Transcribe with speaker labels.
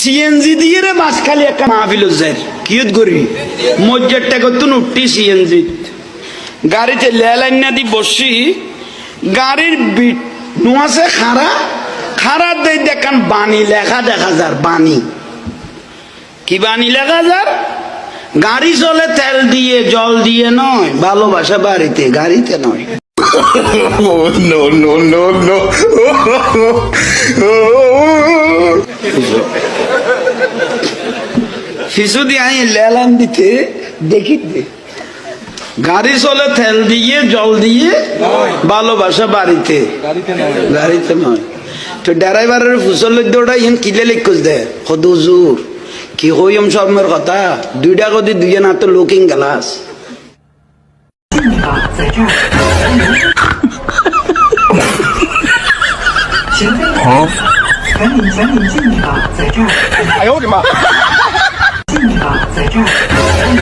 Speaker 1: CNG দিয়ে রে মাসখালি একটা মাহফিল যায় কিয়ত করি মজ্জারটা করতুন উঠতি সিএনজি গাড়িতে লেলাইনা দি বসি গাড়ির বিট নোয়াছে খারা খারাপ দেই দেখান বাণী লেখা দেখা যার বাণী কি বাণী লেখা যার গাড়ি চলে তেল দিয়ে জল দিয়ে নয় ভালোবাসা বাড়িতে গাড়িতে নয়
Speaker 2: no, no, no, no.
Speaker 1: শিশু দিয়ে আমি লেলাম দিতে দেখি গাড়ি চলে তেল দিয়ে জল দিয়ে ভালোবাসা বাড়িতে গাড়িতে নয় তো ড্রাইভারের ফুসল দৌড়া ইন কিলে লিখুস দে হদুজুর কি হইম সবের কথা দুইটা কদি দুইজন হাতে লুকিং গ্লাস
Speaker 3: 请飞赶紧进一个，在这儿。
Speaker 2: 哎呦我的妈！